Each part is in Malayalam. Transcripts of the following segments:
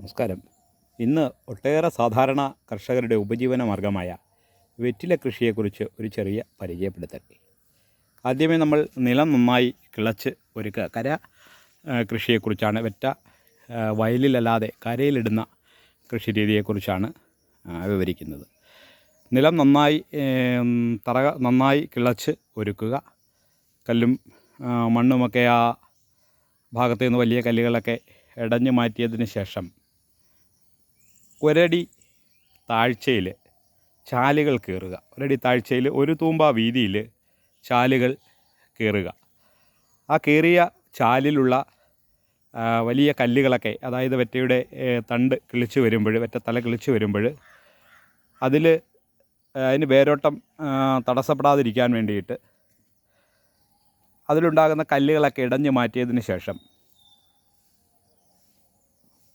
നമസ്കാരം. ഇന്ന് ഒട്ടേറെ സാധാരണ കർഷകരുടെ ഉപജീവന മാർഗമായ വെറ്റില കൃഷിയെക്കുറിച്ച് ഒരു ചെറിയ പരിചയപ്പെടുത്തൽ. ആദ്യമേ നമ്മൾ നിലം നന്നായി കിളച്ച് ഒരുക്കുക. കൃഷിയെക്കുറിച്ചാണ്. വയലിലല്ലാതെ കരയിലിടുന്ന കൃഷി രീതിയെക്കുറിച്ചാണ് വിവരിക്കുന്നത്. നിലം നന്നായി കിളച്ച് ഒരുക്കുക. കല്ലും മണ്ണുമൊക്കെ ആ ഭാഗത്തു നിന്ന് വലിയ കല്ലുകളൊക്കെ ഇടഞ്ഞു മാറ്റിയതിന് ശേഷം ഒരടി താഴ്ചയിൽ ചാലുകൾ കീറുക. ഒരടി താഴ്ചയിൽ ഒരു തൂമ്പ വീതിയിൽ ചാലുകൾ കീറുക. ആ കീറിയ ചാലിലുള്ള വലിയ കല്ലുകളൊക്കെ, അതായത് വെറ്റയുടെ തണ്ട് കിളിച്ച് വരുമ്പോൾ, വെറ്റത്തല കിളിച്ച് വരുമ്പോൾ അതിന് വേരോട്ടം തടസ്സപ്പെടാതിരിക്കാൻ വേണ്ടിയിട്ട് അതിലുണ്ടാകുന്ന കല്ലുകളൊക്കെ ഇടഞ്ഞു മാറ്റിയതിന് ശേഷം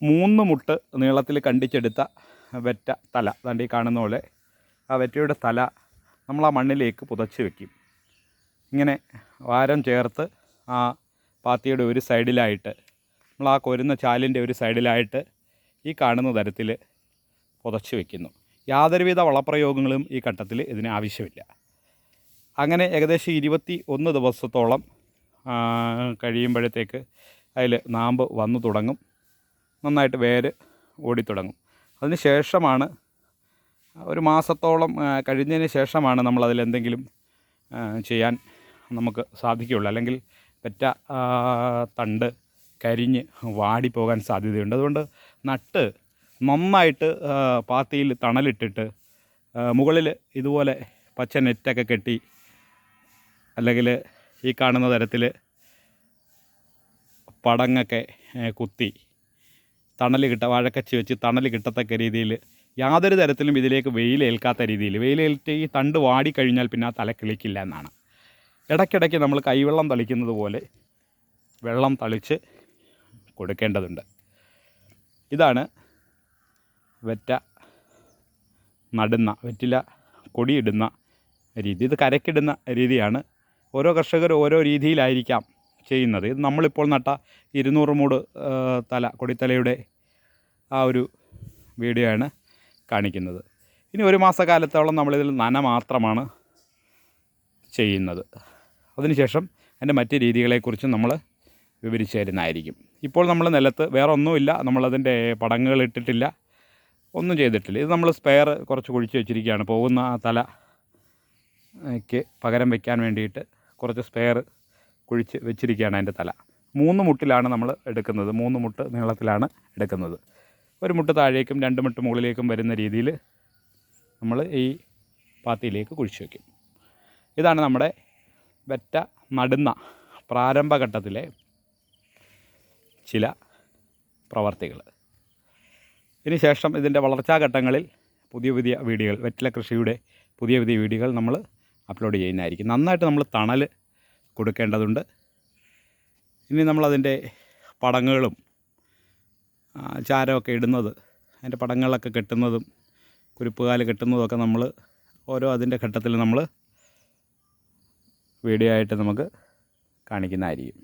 3 മുട്ട് നീളത്തിൽ കണ്ടിച്ചെടുത്ത വെറ്റ തല, ദാണ്ട് ഈ കാണുന്ന പോലെ ആ വെറ്റയുടെ തല നമ്മൾ ആ മണ്ണിലേക്ക് പുതച്ച് വയ്ക്കും. ഇങ്ങനെ വാരം ചേർത്ത് ആ പാത്തിയുടെ ഒരു സൈഡിലായിട്ട്, നമ്മൾ ആ കൊരുന്ന ചാലിൻ്റെ ഒരു സൈഡിലായിട്ട് ഈ കാണുന്ന തരത്തിൽ പുതച്ച് വയ്ക്കുന്നു. യാതൊരുവിധ വളപ്രയോഗങ്ങളും ഈ ഘട്ടത്തിൽ ഇതിന് ആവശ്യമില്ല. അങ്ങനെ ഏകദേശം 21 ദിവസത്തോളം കഴിയുമ്പോഴത്തേക്ക് അതിൽ നാമ്പ് വന്നു തുടങ്ങും. നന്നായിട്ട് വേര് ഓടിത്തുടങ്ങും. അതിന് ശേഷമാണ്, ഒരു മാസത്തോളം കഴിഞ്ഞതിന് ശേഷമാണ് നമ്മളതിലെന്തെങ്കിലും ചെയ്യാൻ നമുക്ക് സാധിക്കുകയുള്ളൂ. അല്ലെങ്കിൽ വെറ്റ തണ്ട് കരിഞ്ഞ് വാടിപ്പോകാൻ സാധ്യതയുണ്ട്. അതുകൊണ്ട് നട്ട് നന്നായിട്ട് പാത്തിയിൽ തണലിട്ടിട്ട് മുകളിൽ ഇതുപോലെ പച്ച നെറ്റൊക്കെ കെട്ടി, അല്ലെങ്കിൽ ഈ കാണുന്ന തരത്തിൽ പടങ്ങൊക്കെ കുത്തി വാഴക്കച്ചി വെച്ച് തണൽ കിട്ടത്തക്ക രീതിയിൽ, യാതൊരു തരത്തിലും ഇതിലേക്ക് വെയിലേൽക്കാത്ത രീതിയിൽ, വെയിലേറ്റ് ഈ തണ്ട് വാടിക്കഴിഞ്ഞാൽ പിന്നെ ആ തല കിളിക്കില്ല എന്നാണ്. ഇടയ്ക്കിടയ്ക്ക് നമ്മൾ കൈവെള്ളം തളിക്കുന്നത് പോലെ വെള്ളം തളിച്ച് കൊടുക്കേണ്ടതുണ്ട്. ഇതാണ് വെറ്റില കൊടിയിടുന്ന രീതി. ഇത് കരക്കിടുന്ന രീതിയാണ്. ഓരോ കർഷകരും ഓരോ രീതിയിലായിരിക്കാം ചെയ്യുന്നത്. ഇത് നമ്മളിപ്പോൾ നട്ട 200 മൂട് കൊടിത്തലയുടെ ആ ഒരു വീഡിയോ ആണ് കാണിക്കുന്നത്. ഇനി ഒരു മാസക്കാലത്തോളം നമ്മളിതിൽ നന മാത്രമാണ് ചെയ്യുന്നത്. അതിനുശേഷം അതിൻ്റെ മറ്റ് രീതികളെക്കുറിച്ച് നമ്മൾ വിവരിച്ചു തരുന്നതായിരിക്കും. ഇപ്പോൾ നമ്മൾ നിലത്ത് വേറെ ഒന്നുമില്ല, നമ്മളതിൻ്റെ പടങ്ങുകൾ ഇട്ടിട്ടില്ല, ഒന്നും ചെയ്തിട്ടില്ല. ഇത് നമ്മൾ സ്പെയർ കുറച്ച് കുഴിച്ച് വെച്ചിരിക്കുകയാണ്. പോകുന്ന ആ തലയ്ക്ക് പകരം വയ്ക്കാൻ വേണ്ടിയിട്ട് കുറച്ച് സ്പെയർ കുഴിച്ച് വെച്ചിരിക്കുകയാണ്. അതിൻ്റെ തല 3 മുട്ടിലാണ് നമ്മൾ എടുക്കുന്നത്. 3 മുട്ട് നീളത്തിലാണ് എടുക്കുന്നത്. ഒരു മുട്ട് താഴേക്കും 2 മുട്ട് മുകളിലേക്കും വരുന്ന രീതിയിൽ നമ്മൾ ഈ പാത്തിയിലേക്ക് കുഴിച്ച് വയ്ക്കും. ഇതാണ് നമ്മുടെ വെറ്റ നടുന്ന പ്രാരംഭഘട്ടത്തിലെ ചില പ്രവർത്തികൾ. ഇതിന് ശേഷം ഇതിൻ്റെ വളർച്ചാഘട്ടങ്ങളിൽ പുതിയ വീഡിയോകൾ, വെറ്റില കൃഷിയുടെ പുതിയ വീഡിയോകൾ നമ്മൾ അപ്ലോഡ് ചെയ്യുന്നതായിരിക്കും. നന്നായിട്ട് നമ്മൾ തണൽ കൊടുക്കേണ്ടതുണ്ട്. ഇനി നമ്മളതിൻ്റെ പടങ്ങുകളും ചാരമൊക്കെ ഇടുന്നത്, അതിൻ്റെ പടങ്ങളൊക്കെ കെട്ടുന്നതും കുരുപ്പുകാല് കെട്ടുന്നതൊക്കെ നമ്മൾ അതിൻ്റെ ഘട്ടത്തിൽ നമ്മൾ വീഡിയോ ആയിട്ട് നമുക്ക് കാണിക്കുന്നതായിരിക്കും.